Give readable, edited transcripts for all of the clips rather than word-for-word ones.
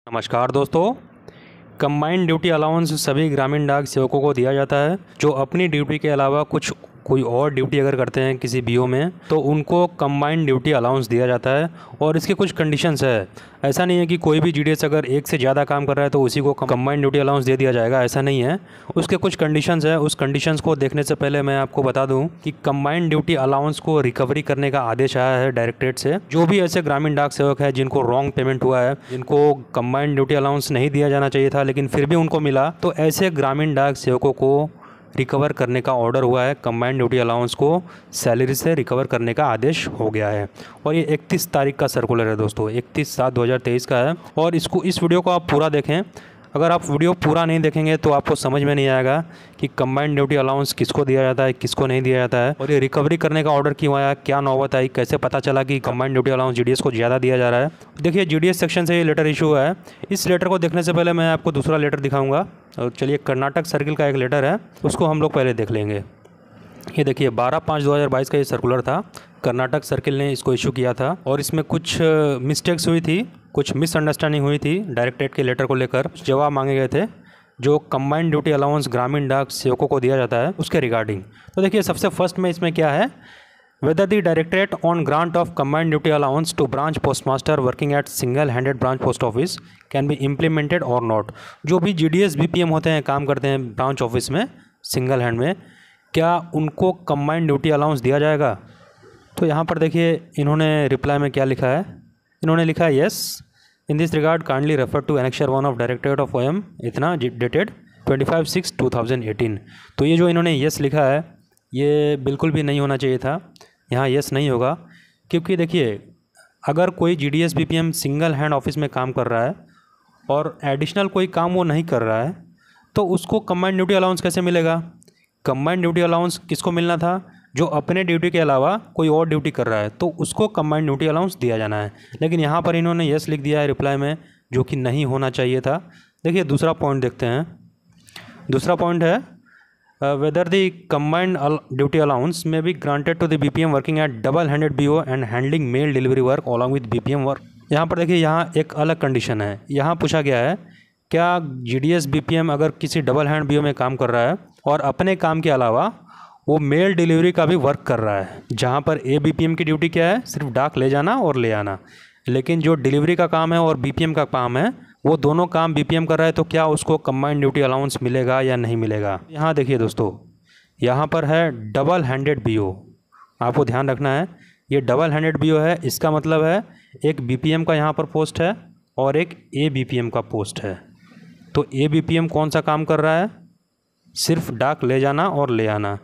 नमस्कार दोस्तों। Combined duty allowance सभी ग्रामीण डाक सेवकों को दिया जाता है जो अपनी ड्यूटी के अलावा कोई और ड्यूटी अगर करते हैं किसी बीओ में तो उनको कंबाइंड ड्यूटी अलाउंस दिया जाता है। और इसके कुछ कंडीशंस है। ऐसा नहीं है कि कोई भी जीडीएस अगर एक से ज़्यादा काम कर रहा है तो उसी को कंबाइंड ड्यूटी अलाउंस दे दिया जाएगा, ऐसा नहीं है। उसके कुछ कंडीशंस है। उस कंडीशंस को देखने से पहले मैं आपको बता दूं कि कंबाइंड ड्यूटी अलाउंस को रिकवरी करने का आदेश आया है डायरेक्टरेट से। जो भी ऐसे ग्रामीण डाक सेवक है जिनको रॉन्ग पेमेंट हुआ है, जिनको कंबाइंड ड्यूटी अलाउंस नहीं दिया जाना चाहिए था लेकिन फिर भी उनको मिला, तो ऐसे ग्रामीण डाक सेवकों को रिकवर करने का ऑर्डर हुआ है। कंबाइंड ड्यूटी अलाउंस को सैलरी से रिकवर करने का आदेश हो गया है। और ये 31 तारीख का सर्कुलर है दोस्तों, 31/7/2023 का है। और इस वीडियो को आप पूरा देखें। अगर आप वीडियो पूरा नहीं देखेंगे तो आपको समझ में नहीं आएगा कि कंबाइंड ड्यूटी अलाउंस किसको दिया जाता है, किसको नहीं दिया जाता है, और ये रिकवरी करने का ऑर्डर क्यों आया, क्या नौबत आई, कैसे पता चला कि कंबाइंड ड्यूटी अलाउंस जीडीएस को ज़्यादा दिया जा रहा है। देखिए, जीडीएस सेक्शन से ये लेटर इशू है। इस लेटर को देखने से पहले मैं आपको दूसरा लेटर दिखाऊंगा। और चलिए, कर्नाटक सर्किल का एक लेटर है, उसको हम लोग पहले देख लेंगे। ये देखिए, 12/5/2022 का ये सर्कुलर था। कर्नाटक सर्किल ने इसको इशू किया था और इसमें कुछ मिस्टेक्स हुई थी, कुछ मिसअंडरस्टैंडिंग हुई थी। डायरेक्टरेट के लेटर को लेकर जवाब मांगे गए थे जो कंबाइंड ड्यूटी अलाउंस ग्रामीण डाक सेवकों को दिया जाता है उसके रिगार्डिंग। तो देखिए, सबसे फर्स्ट में इसमें क्या है, whether the directorate on grant of combined duty allowance to branch postmaster working at single handed branch post office can be implemented और नॉट। जो भी जीडीएस बीपीएम होते हैं, काम करते हैं ब्रांच ऑफिस में सिंगल हैंड में, क्या उनको कंबाइंड ड्यूटी अलाउंस दिया जाएगा? तो यहाँ पर देखिए, इन्होंने रिप्लाई में क्या लिखा है। इन्होंने लिखा है, yes, in this regard kindly refer to annexure 1 of directorate of OM इतना डेटेड 25/6/2018। तो ये जो इन्होंने येस लिखा है, ये बिल्कुल भी नहीं होना चाहिए था। यहाँ येस नहीं होगा, क्योंकि देखिए, अगर कोई GDS BPM single hand office में काम कर रहा है और एडिशनल कोई काम वो नहीं कर रहा है तो उसको कंबाइंड ड्यूटी अलाउंस कैसे मिलेगा? कंबाइंड ड्यूटी अलाउंस किसको मिलना था? जो अपने ड्यूटी के अलावा कोई और ड्यूटी कर रहा है तो उसको कंबाइंड ड्यूटी अलाउंस दिया जाना है। लेकिन यहाँ पर इन्होंने यस लिख दिया है रिप्लाई में, जो कि नहीं होना चाहिए था। देखिए, दूसरा पॉइंट देखते हैं। दूसरा पॉइंट है, whether the combined duty allowance may be granted to the BPM working at double handed BO and handling mail delivery work along with BPM work. यहाँ पर देखिए, यहाँ एक अलग कंडीशन है। यहाँ पूछा गया है, क्या जीडीएस बीपीएम अगर किसी डबल हैंड बीओ में काम कर रहा है और अपने काम के अलावा वो मेल डिलीवरी का भी वर्क कर रहा है, जहाँ पर ए बीपीएम की ड्यूटी क्या है, सिर्फ डाक ले जाना और ले आना, लेकिन जो डिलीवरी का काम है और बीपीएम का काम है वो दोनों काम बीपीएम कर रहा है, तो क्या उसको कंबाइंड ड्यूटी अलाउंस मिलेगा या नहीं मिलेगा? यहाँ देखिए दोस्तों, यहाँ पर है डबल हैंडेड बीओ। आपको ध्यान रखना है, ये डबल हैंडेड बीओ है। इसका मतलब है एक बीपीएम का यहाँ पर पोस्ट है और एक ए बीपीएम का पोस्ट है। तो ए बीपीएम कौन सा काम कर रहा है? सिर्फ डाक ले जाना और ले आना।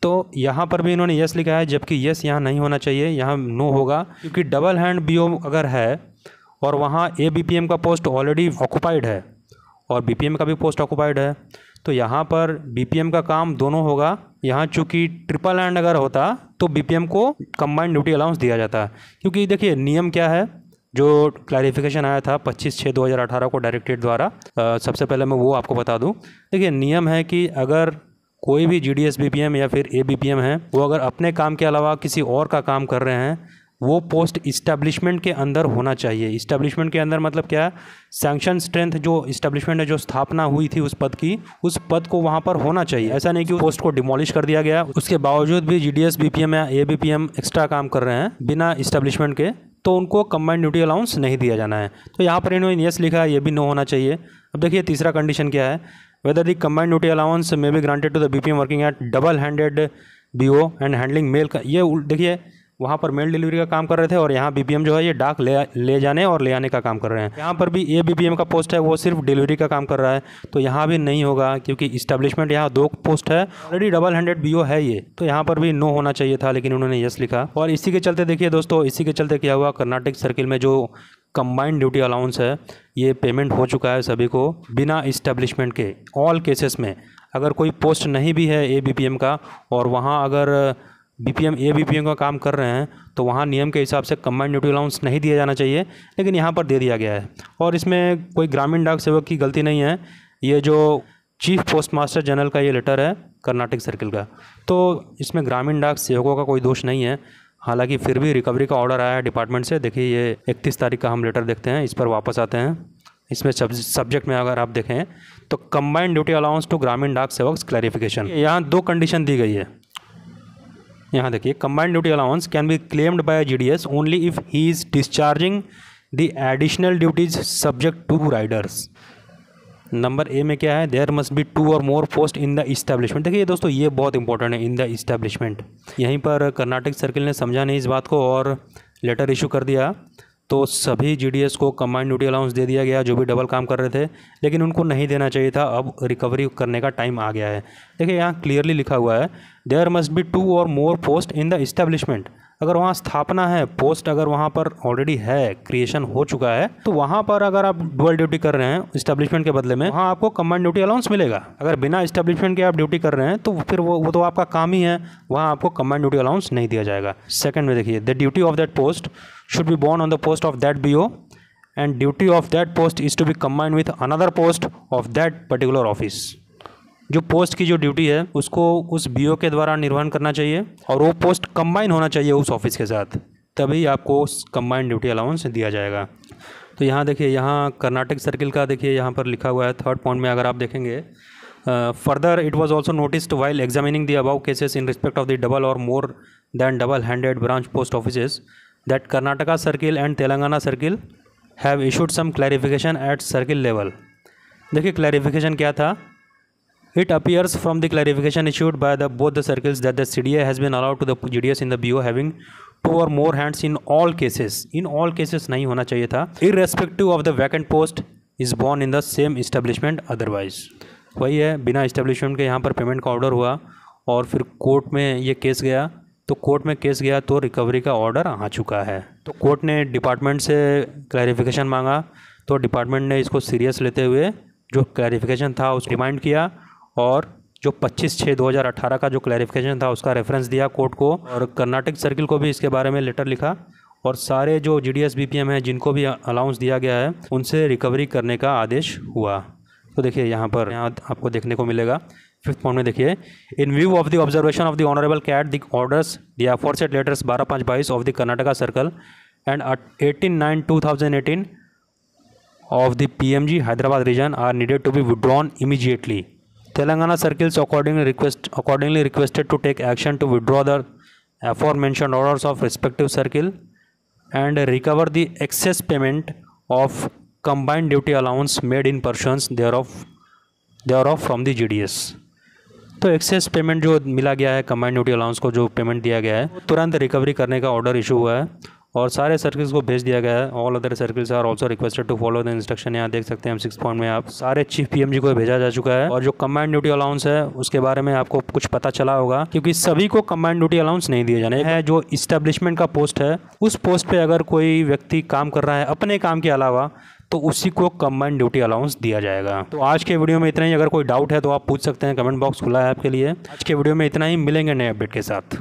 तो यहाँ पर भी इन्होंने यस लिखा है, जबकि यस यहाँ नहीं होना चाहिए, यहाँ नो होगा, क्योंकि डबल हैंड बीओ अगर है और वहाँ ए बीपीएम का पोस्ट ऑलरेडी ऑक्युपाइड है और बीपीएम का भी पोस्ट ऑक्युपाइड है, तो यहाँ पर बीपीएम का काम दोनों होगा। यहाँ चूँकि ट्रिपल हैंड अगर होता तो बीपीएम को कंबाइंड ड्यूटी अलाउंस दिया जाता, क्योंकि देखिए नियम क्या है, जो क्लैरिफिकेशन आया था 25/6/2018 को डायरेक्टरेट द्वारा। सबसे पहले मैं वो आपको बता दूं। देखिए, नियम है कि अगर कोई भी जीडीएस बीपीएम या फिर ए बीपीएम है, वो अगर अपने काम के अलावा किसी और का काम कर रहे हैं, वो पोस्ट इस्टेब्लिशमेंट के अंदर होना चाहिए। इस्टेब्लिशमेंट के अंदर मतलब क्या है? सैंक्शन स्ट्रेंथ जो इस्टेब्लिशमेंट है, जो स्थापना हुई थी उस पद की, उस पद को वहाँ पर होना चाहिए। ऐसा नहीं कि उस पोस्ट को डिमोलिश कर दिया गया, उसके बावजूद भी जीडीएस बीपीएम या ए बीपीएम एक्स्ट्रा काम कर रहे हैं बिना इस्टेब्लिशमेंट के, तो उनको कंबाइंड ड्यूटी अलाउंस नहीं दिया जाना है। तो यहाँ पर इन्होंने यस लिखा है, ये भी नो होना चाहिए। अब देखिए, तीसरा कंडीशन क्या है, whether the combined duty allowance may be granted to the BPM working at double handed BO and handling mail का। ये देखिए, वहाँ पर मेल डिलीवरी का काम कर रहे थे और यहाँ बीपीएम जो है ये डाक ले जाने और ले आने का काम कर रहे हैं। यहाँ पर भी ए बीपीएम का पोस्ट है, वो सिर्फ डिलीवरी का काम कर रहा है, तो यहाँ भी नहीं होगा, क्योंकि इस्टेब्लिशमेंट यहाँ 2 पोस्ट है, ऑलरेडी डबल हैंडेड बीओ है ये, तो यहाँ पर भी नो होना चाहिए था, लेकिन उन्होंने यस लिखा। और इसी के चलते देखिए दोस्तों, इसी के चलते क्या हुआ, कर्नाटक सर्किल में जो कंबाइंड ड्यूटी अलाउंस है ये पेमेंट हो चुका है सभी को बिना इस्टेब्लिशमेंट के। ऑल केसेस में अगर कोई पोस्ट नहीं भी है ए बीपीएम का और वहाँ अगर बीपीएम ए बीपीएम का काम कर रहे हैं तो वहाँ नियम के हिसाब से कंबाइंड ड्यूटी अलाउंस नहीं दिया जाना चाहिए, लेकिन यहाँ पर दे दिया गया है। और इसमें कोई ग्रामीण डाक सेवक की गलती नहीं है, ये जो चीफ पोस्ट मास्टर जनरल का ये लेटर है कर्नाटक सर्किल का, तो इसमें ग्रामीण डाक सेवकों का कोई दोष नहीं है। हालांकि फिर भी रिकवरी का ऑर्डर आया है डिपार्टमेंट से। देखिए, ये 31 तारीख का हम लेटर देखते हैं, इस पर वापस आते हैं। इसमें सब्जेक्ट में अगर आप देखें तो कंबाइंड ड्यूटी अलाउंस टू ग्रामीण डाक सेवक क्लैरिफिकेशन, यहाँ 2 कंडीशन दी गई है। यहाँ देखिए, combined duty allowance can be claimed by GDS only if he is discharging the additional duties subject to riders. Number A में क्या है, देयर मस्ट बी 2 और more post in the establishment. देखिए दोस्तों, ये बहुत इंपॉर्टेंट है, इन द इस्टेब्लिशमेंट। यहीं पर कर्नाटक सर्किल ने समझा नहीं इस बात को और लेटर इशू कर दिया, तो सभी GDS को कंबाइंड ड्यूटी अलाउंस दे दिया गया जो भी डबल काम कर रहे थे, लेकिन उनको नहीं देना चाहिए था। अब रिकवरी करने का टाइम आ गया है। देखिए यहाँ क्लियरली लिखा हुआ है, देयर मस्ट बी 2 और more post in the establishment. अगर वहाँ स्थापना है, पोस्ट अगर वहाँ पर ऑलरेडी है, क्रिएशन हो चुका है, तो वहाँ पर अगर आप डुअल ड्यूटी कर रहे हैं इस्टेब्लिशमेंट के बदले में, वहाँ आपको कंबाइंड ड्यूटी अलाउंस मिलेगा। अगर बिना इस्टेब्लिशमेंट के आप ड्यूटी कर रहे हैं तो फिर वो तो आपका काम ही है, वहाँ आपको कंबाइंड ड्यूटी अलाउंस नहीं दिया जाएगा। सेकंड में देखिए, the duty of that post should be borne on the post of that BO and duty of that post is to be combined with another post of that particular office। जो post की जो duty है उसको उस BO के द्वारा निर्वहन करना चाहिए और वो पोस्ट कंबाइन होना चाहिए उस ऑफिस के साथ, तभी आपको कंबाइंड ड्यूटी अलाउंस दिया जाएगा। तो यहाँ देखिए, यहाँ कर्नाटक सर्किल का देखिए यहाँ पर लिखा हुआ है 3rd पॉइंट में, अगर आप देखेंगे further it was also noticed while examining the above cases in respect of the double or more than double handed branch post offices that Karnataka Circle and Telangana Circle have issued some clarification at circle level। देखिए clarification क्या था, it appears from the clarification issued by both the circles that the CDA has been allowed to the GDS in the BO having 2 or more hands in all cases। in all cases नहीं होना चाहिए था, irrespective of the vacant post is borne in the same establishment otherwise। वही है, बिना establishment के यहाँ पर पेमेंट का ऑर्डर हुआ और फिर कोर्ट में ये केस गया, तो कोर्ट में केस गया तो रिकवरी का ऑर्डर आ चुका है। तो कोर्ट ने डिपार्टमेंट से क्लैरिफिकेशन मांगा, तो डिपार्टमेंट ने इसको सीरियस लेते हुए जो क्लैरिफिकेशन था उसको रिमाइंड किया और जो 25/6/2018 का जो क्लैरिफिकेशन था उसका रेफरेंस दिया कोर्ट को, और कर्नाटक सर्किल को भी इसके बारे में लेटर लिखा और सारे जो GDS BPM हैं जिनको भी अलाउंस दिया गया है उनसे रिकवरी करने का आदेश हुआ। तो देखिए यहाँ पर आपको देखने को मिलेगा 5th पॉइंट में देखिए, in view of the observation of the honourable CAT the orders the aforesaid letters 12/5/22 of the Karnataka circle and 18/9/2018 of the PMG Hyderabad region are needed to be withdrawn immediately। Telangana circles accordingly requested to take action to withdraw the aforementioned orders of respective circle and recover the excess payment of combined duty allowance made in pursuance thereof from the GDS। तो access payment जो मिला गया है combined duty allowance को, जो payment दिया गया है, तुरंत रिकवरी करने का ऑर्डर इशू हुआ है और सारे सर्किल्स को भेज दिया गया है। All other circles are also requested to follow the instruction. यहाँ देख सकते हैं हम 6 पॉइंट में, आप सारे चीफ PMG को भेजा जा चुका है। और जो कंबाइंड ड्यूटी अलाउंस है उसके बारे में आपको कुछ पता चला होगा, क्योंकि सभी को कंबाइंड ड्यूटी अलाउंस नहीं दिए जाने हैं। जो इस्टेब्लिशमेंट का पोस्ट है उस पोस्ट पे अगर कोई व्यक्ति काम कर रहा है अपने काम के अलावा, तो उसी को कंबाइंड ड्यूटी अलाउंस दिया जाएगा। तो आज के वीडियो में इतना ही। अगर कोई डाउट है तो आप पूछ सकते हैं, कमेंट बॉक्स खुला है आपके लिए। आज के वीडियो में इतना ही, मिलेंगे नए अपडेट के साथ।